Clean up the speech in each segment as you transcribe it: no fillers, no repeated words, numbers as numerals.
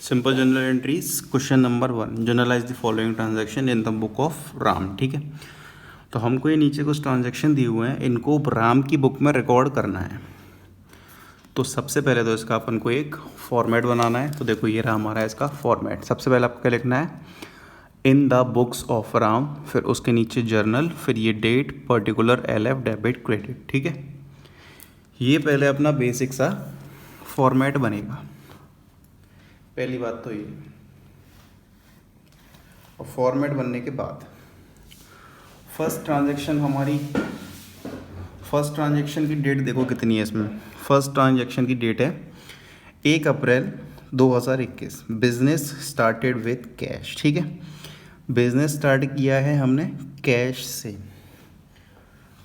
Simple general entries question number 1, generalize the following transaction in the book of Ram. ठीक है, तो हमको ये नीचे कुछ ट्रांजैक्शन दिए हुए हैं, इनको राम की बुक में रिकॉर्ड करना है। तो सबसे पहले तो इसका अपन को एक फॉर्मेट बनाना है। तो देखो ये रहा हमारा इसका फॉर्मेट। सबसे पहले आपको क्या लिखना है, in the books of Ram, फिर उसके नीचे जर्नल, फिर ये date, particular, LF, debit, credit. ठीक है, ये पहले अपना बेसिक सा फॉर्मेट बनेगा। पहली बात तो ये, और फॉर्मेट बनने के बाद फर्स्ट ट्रांजैक्शन की डेट देखो कितनी है इसमें। फर्स्ट ट्रांजैक्शन की डेट है 1 अप्रैल 2021। Business started with cash. ठीक है, बिजनेस स्टार्ट किया है हमने कैश से।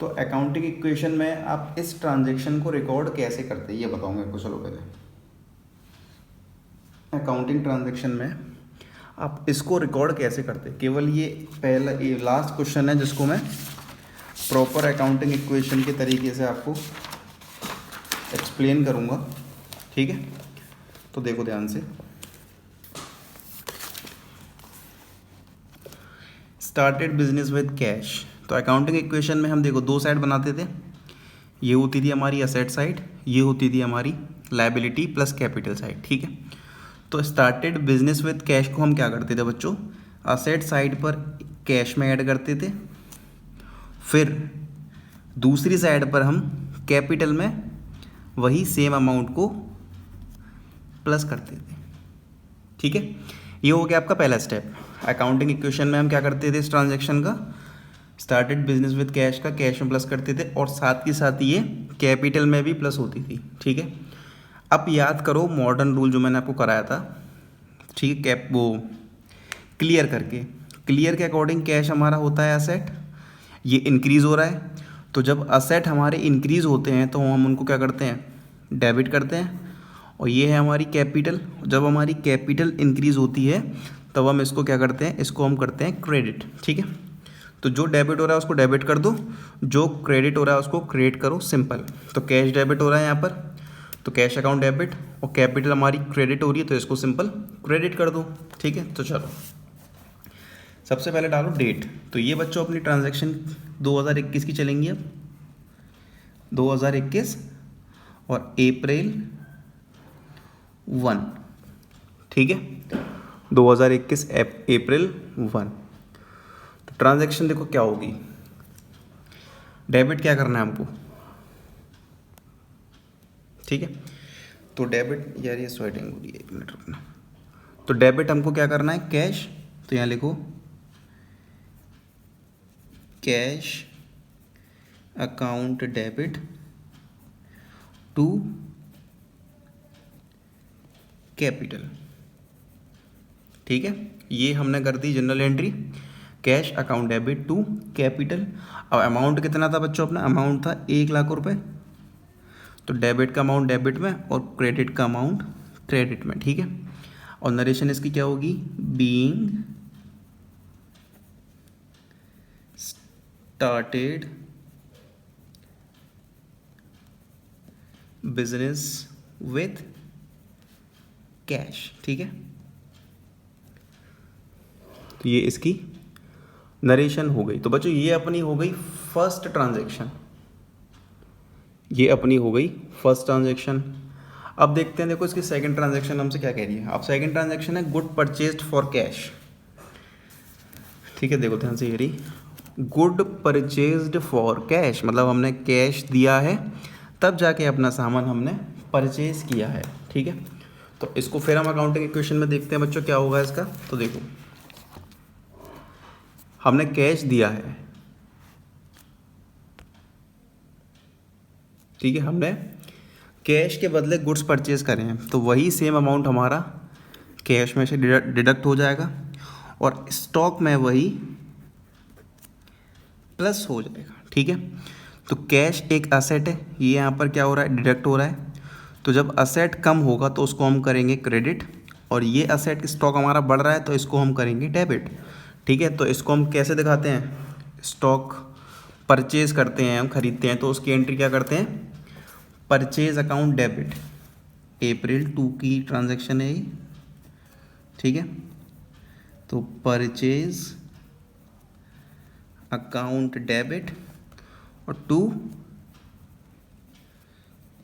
तो अकाउंटिंग इक्वेशन में आप इस ट्रांजैक्शन को रिकॉर्ड कैसे करते हैं ये बताऊंगा आपको। चलो पहले अकाउंटिंग ट्रांजैक्शन में आप इसको रिकॉर्ड कैसे करते हैं, केवल ये पहला ये लास्ट क्वेश्चन है जिसको मैं प्रॉपर अकाउंटिंग इक्वेशन के तरीके से आपको एक्सप्लेन करूँगा। ठीक है, तो देखो ध्यान से। स्टार्टेड बिजनेस विद कैश, तो अकाउंटिंग इक्वेशन में हम देखो दो साइड बनाते थे। ये होती थी हमारी असेट साइड, ये होती थी हमारी लायबिलिटी प्लस कैपिटल साइड। ठीक है, तो स्टार्टेड बिजनेस विद कैश को हम क्या करते थे बच्चों, असेट साइड पर कैश में ऐड करते थे, फिर दूसरी साइड पर हम कैपिटल में वही सेम अमाउंट को प्लस करते थे। ठीक है, ये हो गया आपका पहला स्टेप। अकाउंटिंग इक्वेशन में हम क्या करते थे इस ट्रांजैक्शन का, स्टार्टेड बिजनेस विद कैश का कैश में प्लस करते थे, और साथ ही साथ ये कैपिटल में भी प्लस होती थी। ठीक है, अब याद करो मॉडर्न रूल जो मैंने आपको कराया था। ठीक है, कैप वो क्लियर करके, क्लियर के अकॉर्डिंग कैश हमारा होता है असेट, ये इंक्रीज़ हो रहा है। तो जब असेट हमारे इंक्रीज़ होते हैं तो हम उनको क्या करते हैं, डेबिट करते हैं। और ये है हमारी कैपिटल, जब हमारी कैपिटल इंक्रीज़ होती है तब हम इसको क्या करते हैं, इसको हम करते हैं क्रेडिट। ठीक है, तो जो डेबिट हो रहा है उसको डेबिट कर दो, जो क्रेडिट हो रहा है उसको क्रेडिट करो, सिंपल। तो कैश डेबिट हो रहा है यहाँ पर, तो कैश अकाउंट डेबिट, और कैपिटल हमारी क्रेडिट हो रही है तो इसको सिंपल क्रेडिट कर दो। ठीक है, तो चलो सबसे पहले डालो डेट। तो ये बच्चों अपनी ट्रांजैक्शन 2021 की चलेंगी अब, 2021 और अप्रैल 1। ठीक है, 2021 अप्रैल 1। तो ट्रांजैक्शन देखो क्या होगी, डेबिट क्या करना है हमको। ठीक है, तो डेबिट, यार ये स्वेटिंग हो रही है, 1 मिनट रुकना। तो डेबिट हमको क्या करना है, कैश। तो यहाँ लिखो cash account debit to capital. ठीक है, ये हमने कर दी general entry, cash account debit to capital. अब अमाउंट कितना था बच्चों, अपना अमाउंट था 1,00,000 रुपये। तो डेबिट का अमाउंट डेबिट में और क्रेडिट का अमाउंट क्रेडिट में। ठीक है, और नरेशन इसकी क्या होगी, being started business with cash. ठीक है, तो ये इसकी नरेशन हो गई। तो बच्चों ये अपनी हो गई फर्स्ट ट्रांजैक्शन, ये अपनी हो गई फर्स्ट ट्रांजैक्शन। अब देखते हैं, देखो इसकी सेकंड ट्रांजैक्शन हमसे क्या कह रही है। अब सेकंड ट्रांजैक्शन है गुड परचेज्ड फॉर कैश। ठीक है, देखो ध्यान से, ये रही गुड परचेज्ड फॉर कैश, मतलब हमने कैश दिया है तब जाके अपना सामान हमने परचेज किया है। ठीक है, तो इसको फिर हम अकाउंटिंग इक्वेशन में देखते हैं बच्चों क्या होगा इसका। तो देखो हमने कैश दिया है, ठीक है, हमने कैश के बदले गुड्स परचेज करें हैं, तो वही सेम अमाउंट हमारा कैश में से डिडक्ट हो जाएगा और स्टॉक में वही प्लस हो जाएगा। ठीक है, तो कैश एक असेट है, ये यहाँ पर क्या हो रहा है, डिडक्ट हो रहा है। तो जब असेट कम होगा तो उसको हम करेंगे क्रेडिट, और ये असेट स्टॉक हमारा बढ़ रहा है तो इसको हम करेंगे डेबिट। ठीक है, तो इसको हम कैसे दिखाते हैं, स्टॉक परचेज करते हैं, हम खरीदते हैं तो उसकी एंट्री क्या करते हैं, परचेज अकाउंट डेबिट। अप्रैल 2 की ट्रांजैक्शन है ये, ठीक है, तो परचेज अकाउंट डेबिट और टू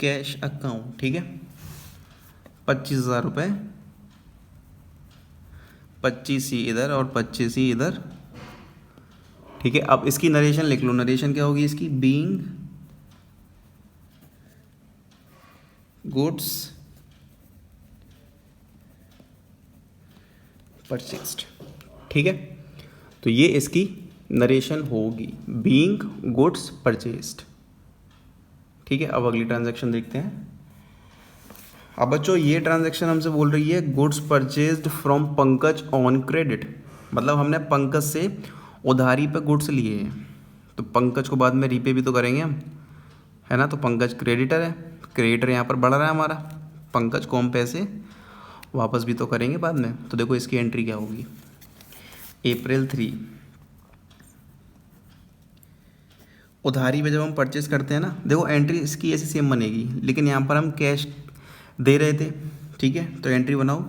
कैश अकाउंट। ठीक है, 25,000 रुपये, 25 ही इधर और 25 ही इधर। ठीक है, अब इसकी नरेशन लिख लो। नरेशन क्या होगी इसकी? Being goods purchased. ठीक है, तो ये इसकी नरेशन होगी, बीइंग गुड्स परचेस्ड। ठीक है, अब अगली ट्रांजैक्शन देखते हैं। अब बच्चों ये ट्रांजैक्शन हमसे बोल रही है goods purchased from Pankaj on credit, मतलब हमने पंकज से उधारी पे गुड्स लिए हैं, तो पंकज को बाद में रीपे भी तो करेंगे हम, है ना। तो पंकज क्रेडिटर है, क्रेडिटर यहाँ पर बढ़ रहा है हमारा, पंकज को हम पैसे वापस भी तो करेंगे बाद में। तो देखो इसकी एंट्री क्या होगी, April 3। उधारी पे जब हम परचेस करते हैं ना, देखो एंट्री इसकी ऐसी सेम बनेगी, लेकिन यहाँ पर हम कैश दे रहे थे। ठीक है, तो एंट्री बनाओ,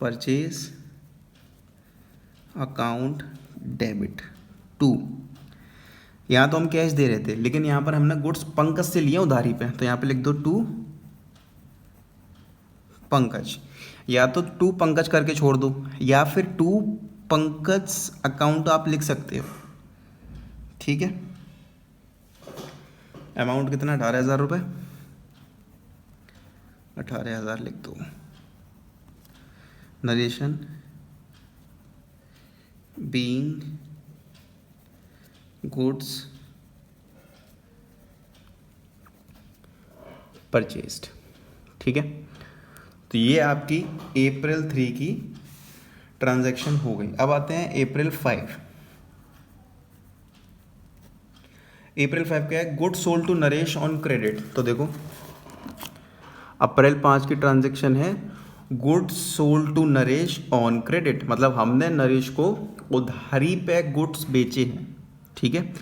परचेज अकाउंट डेबिट टू। यहाँ तो हम कैश दे रहे थे, लेकिन यहाँ पर हमने गुड्स पंकज से लिए उधारी पे, तो यहाँ पे लिख दो टू पंकज, या तो टू पंकज करके छोड़ दो, या फिर टू पंकज अकाउंट आप लिख सकते हो। ठीक है, अमाउंट कितना? 18,000 रुपये, 18,000 लिख दो। Narration being goods purchased. ठीक है, तो ये आपकी April 3 की ट्रांजैक्शन हो गई। अब आते हैं April 5। April 5 क्या है? Good sold to Naresh on credit. तो देखो April 5 की ट्रांजैक्शन है good sold to Naresh on credit, मतलब हमने नरेश को उधारी पे गुड्स बेचे हैं। ठीक है,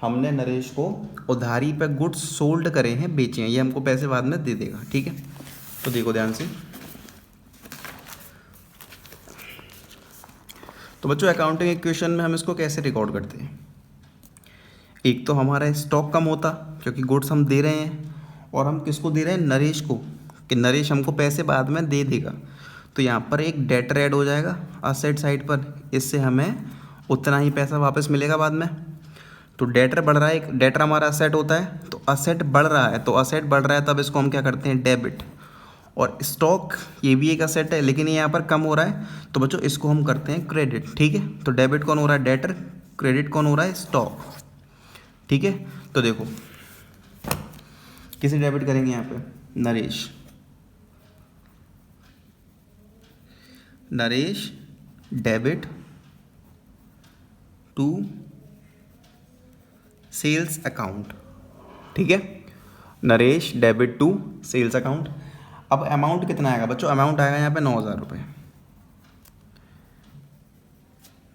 हमने नरेश को उधारी पे गुड्स सोल्ड करे हैं, बेचे हैं, ये हमको पैसे बाद में दे देगा। ठीक है, तो देखो ध्यान से। तो बच्चों अकाउंटिंग इक्वेशन में हम इसको कैसे रिकॉर्ड करते हैं? एक तो हमारा स्टॉक कम होता, क्योंकि गुड्स हम दे रहे हैं, और हम किसको दे रहे हैं? नरेश को, कि नरेश हमको पैसे बाद में दे देगा। तो यहाँ पर एक डेटर ऐड हो जाएगा असेट साइड पर, इससे हमें उतना ही पैसा वापस मिलेगा बाद में। तो डेटर बढ़ रहा है, एक डेटर हमारा असेट होता है, तो असेट बढ़ रहा है, तो असेट बढ़ रहा है तब इसको हम क्या करते हैं? डेबिट। और स्टॉक ये भी एक असेट है, लेकिन ये यहाँ पर कम हो रहा है, तो बच्चों इसको हम करते हैं क्रेडिट। ठीक है, तो डेबिट कौन हो रहा है? डेटर। क्रेडिट कौन हो रहा है? स्टॉक। ठीक है, तो देखो किसे डेबिट करेंगे यहाँ पे? Naresh. Naresh debit to sales account. ठीक है, Naresh debit to sales account. अब अमाउंट कितना आएगा बच्चों? अमाउंट आएगा यहाँ पे 9,000 रुपये।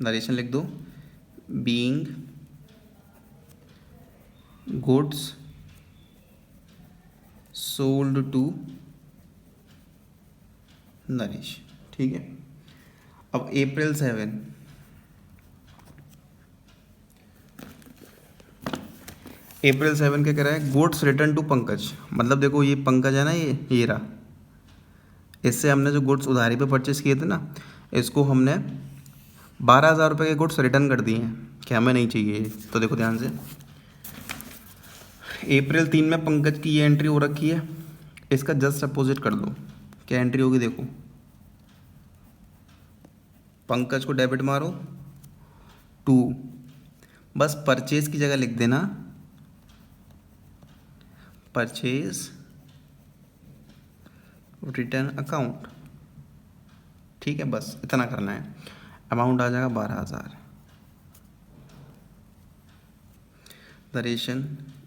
नरेशन लिख दो, being goods sold to Naresh. ठीक है, अब April 7। April 7 क्या कह रहा है? गुड्स रिटर्न टू पंकज, मतलब देखो ये पंकज है ना, ये रहा, इससे हमने जो गुड्स उधारी पे परचेस किए थे ना, इसको हमने 12,000 रुपये के गुड्स रिटर्न कर दिए हैं कि हमें नहीं चाहिए। तो देखो ध्यान से, April 3 में पंकज की ये एंट्री हो रखी है, इसका जस्ट अपोजिट कर दो। क्या एंट्री होगी? देखो पंकज को डेबिट मारो टू, बस परचेज की जगह लिख देना परचेज रिटर्न अकाउंट। ठीक है, बस इतना करना है। अमाउंट आ जाएगा 12,000। नरेशन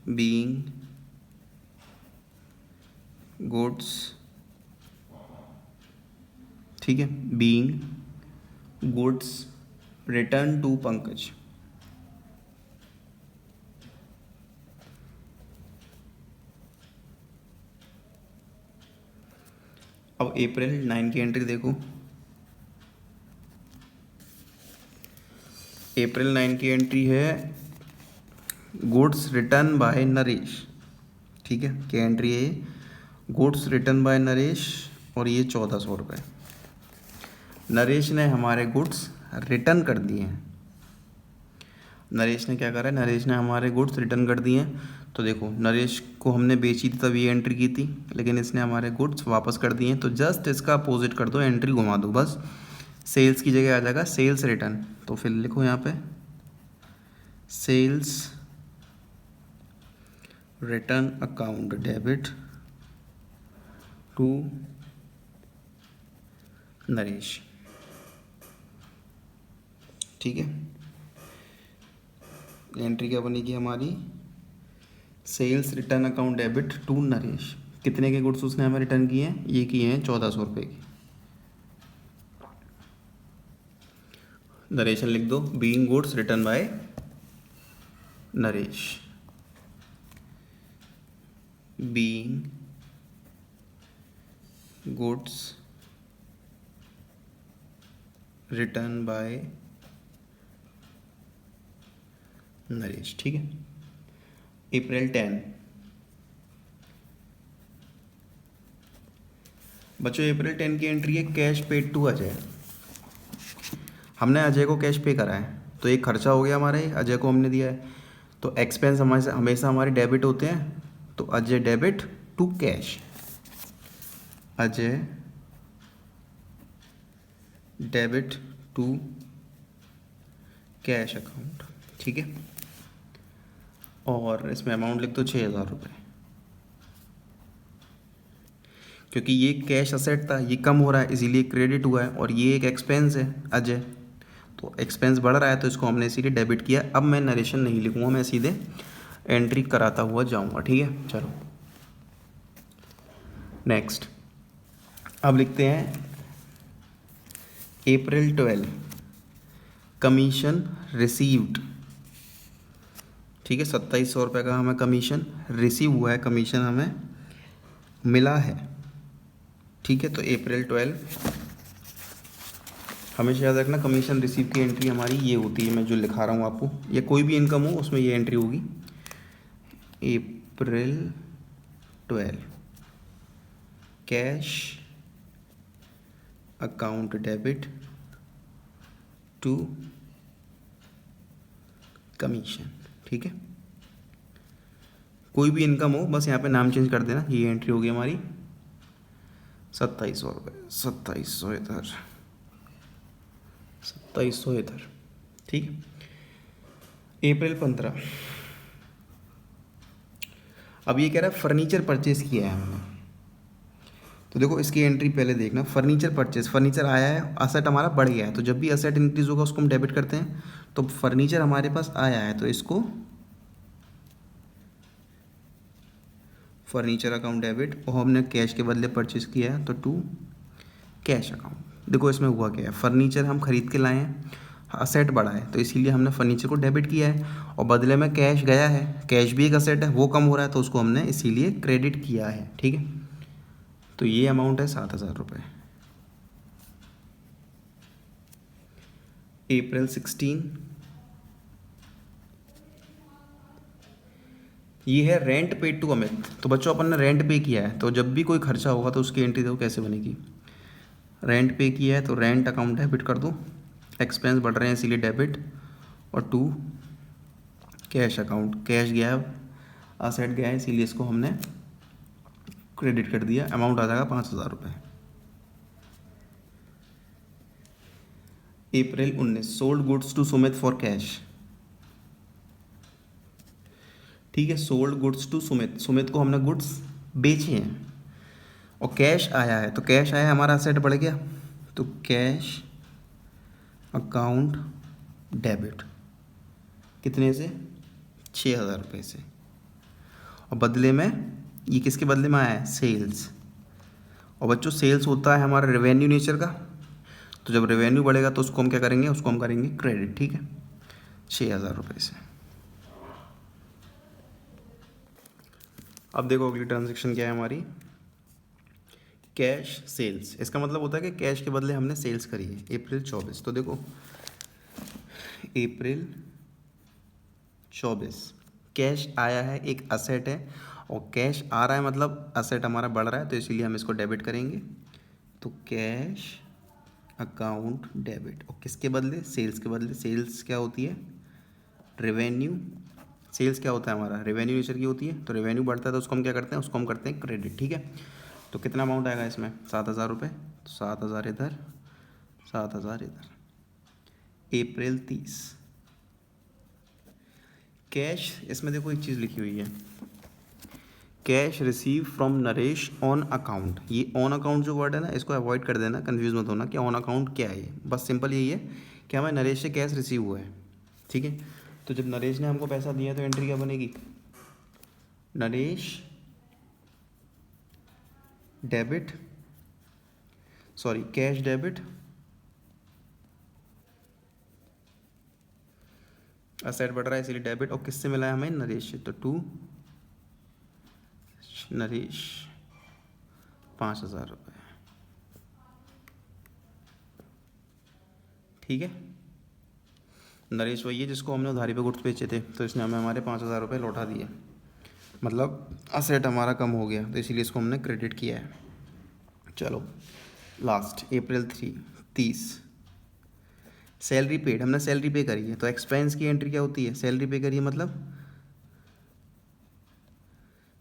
बीइंग गुड्स, ठीक है, being goods return to Pankaj. अब अप्रैल 9 की एंट्री देखो। अप्रैल 9 की एंट्री है गुड्स रिटर्न बाय नरेश। ठीक है, क्या एंट्री है ये? गुड्स रिटर्न बाय नरेश, और ये 1400 रुपये। नरेश ने हमारे गुड्स रिटर्न कर दिए हैं। नरेश ने क्या करा है? नरेश ने हमारे गुड्स रिटर्न कर दिए हैं। तो देखो, नरेश को हमने बेची थी तब ये एंट्री की थी, लेकिन इसने हमारे गुड्स वापस कर दिए हैं। तो जस्ट इसका अपोजिट कर दो, एंट्री घुमा दो बस। सेल्स की जगह आ जाएगा सेल्स रिटर्न। तो फिर लिखो यहाँ पे sales return account debit to Naresh. ठीक है, एंट्री क्या बनेगी हमारी? Sales return account debit to Naresh. कितने के गुड्स उसने हमें रिटर्न किए हैं? ये किए हैं 1400 रुपये के। नरेशन लिख दो, being goods return by Naresh. Being goods return by Naresh. ठीक है, अप्रैल 10। बच्चों अप्रैल 10 की एंट्री है कैश पेड टू अजय। हमने अजय को कैश पे करा है, तो एक खर्चा हो गया हमारा, ये अजय को हमने दिया है। तो एक्सपेंस हमारे हमेशा हमारे डेबिट होते हैं, तो Ajay debit to cash. Ajay debit to cash account. ठीक है, और इसमें अमाउंट लिख दो 6000 रुपये, क्योंकि ये कैश असेट था, ये कम हो रहा है इसीलिए क्रेडिट हुआ है, और ये एक एक्सपेंस है अजय, तो एक्सपेंस बढ़ रहा है तो इसको हमने इसीलिए डेबिट किया। अब मैं नरेशन नहीं लिखूँगा, मैं सीधे एंट्री कराता हुआ जाऊँगा। ठीक है, चलो नेक्स्ट। अब लिखते हैं अप्रैल 12 कमीशन रिसीव्ड। ठीक है, 2700 रुपये का हमें कमीशन रिसीव हुआ है, कमीशन हमें मिला है। ठीक है, तो अप्रैल 12 हमेशा याद रखना, कमीशन रिसीव की एंट्री हमारी ये होती है, मैं जो लिखा रहा हूँ आपको, या कोई भी इनकम हो उसमें ये एंट्री होगी। April 12 cash account debit to commission. ठीक है, कोई भी इनकम हो बस यहाँ पे नाम चेंज कर देना। ये एंट्री होगी हमारी 2700 रुपये, 2700 इधर, 2700 इधर। ठीक है, अप्रैल 15 अब ये कह रहा है फर्नीचर परचेज किया है हमने। तो देखो इसकी एंट्री पहले देखना, फर्नीचर परचेज, फर्नीचर आया है, असेट हमारा बढ़ गया है, तो जब भी असेट इंक्रीज होगा उसको हम डेबिट करते हैं। तो फर्नीचर हमारे पास आया है, तो इसको फर्नीचर अकाउंट डेबिट, और हमने कैश के बदले परचेज किया है तो टू कैश अकाउंट। देखो इसमें हुआ क्या है, फर्नीचर हम खरीद के लाए हैं, असेट बढ़ा है, तो इसीलिए हमने फर्नीचर को डेबिट किया है, और बदले में कैश गया है, कैश भी एक असेट है, वो कम हो रहा है तो उसको हमने इसीलिए क्रेडिट किया है। ठीक है, तो ये अमाउंट है 7000 रुपये। अप्रैल 16 ये है रेंट पेड टू अमित। तो बच्चों अपन ने रेंट पे किया है, तो जब भी कोई खर्चा होगा तो उसकी एंट्री देखो कैसे बनेगी। रेंट पे किया है तो रेंट अकाउंट डेबिट कर दो, एक्सपेंस बढ़ रहे हैं इसीलिए डेबिट, और टू कैश अकाउंट, कैश गया है, असेट गया है, इसीलिए इसको हमने क्रेडिट कर दिया। अमाउंट आ जाएगा 5000 रुपये। April 19 sold goods to Sumit for cash. ठीक है, sold goods to Sumit, Sumit को हमने गुड्स बेचे हैं और कैश आया है, तो कैश आया हमारा असेट बढ़ गया, तो कैश अकाउंट डेबिट कितने से? 6000 रुपये से, और बदले में ये किसके बदले में आया है? सेल्स। और बच्चों सेल्स होता है हमारा रेवेन्यू नेचर का, तो जब रेवेन्यू बढ़ेगा तो उसको हम क्या करेंगे? उसको हम करेंगे क्रेडिट। ठीक है, 6000 रुपये से। अब देखो अगली ट्रांजेक्शन क्या है हमारी, कैश सेल्स, इसका मतलब होता है कि कैश के बदले हमने सेल्स करी है अप्रैल 24। तो देखो अप्रैल 24 कैश आया है, एक असेट है, और कैश आ रहा है मतलब असेट हमारा बढ़ रहा है, तो इसीलिए हम इसको डेबिट करेंगे। तो कैश अकाउंट डेबिट, और किसके बदले? सेल्स के बदले। सेल्स क्या होती है? रेवेन्यू। सेल्स क्या होता है हमारा? रेवेन्यू नेचर की होती है। तो रेवेन्यू बढ़ता है तो उसको हम क्या करते हैं? उसको हम करते हैं क्रेडिट। ठीक है, तो कितना अमाउंट आएगा इसमें? 7,000 रुपये। तो 7,000 इधर, 7,000 इधर। अप्रैल 30 कैश, इसमें देखो एक चीज़ लिखी हुई है, cash receive from Naresh on account. ये ऑन अकाउंट जो वर्ड है ना, इसको अवॉइड कर देना, कंफ्यूज मत होना कि ऑन अकाउंट क्या है। ये बस सिंपल यही है कि हमें नरेश से कैश रिसीव हुआ है। ठीक है, तो जब नरेश ने हमको पैसा दिया तो एंट्री क्या बनेगी? Naresh debit, sorry cash debit, asset बढ़ रहा है इसलिए डेबिट, और किससे मिला है हमें? नरेश से। तो टू नरेश 5,000 रुपये। ठीक है, नरेश वही है जिसको हमने उधारी पे गुड्स बेचे थे, तो इसने हमें हमारे 5,000 रुपये लौटा दिए, मतलब असेट हमारा कम हो गया, तो इसीलिए इसको हमने क्रेडिट किया है। चलो लास्ट अप्रैल 30 सैलरी पेड, हमने सैलरी पे करी है, तो एक्सपेंस की एंट्री क्या होती है? सैलरी पे करी है मतलब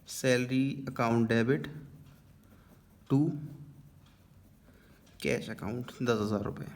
salary account debit to cash account 10,000 रुपये।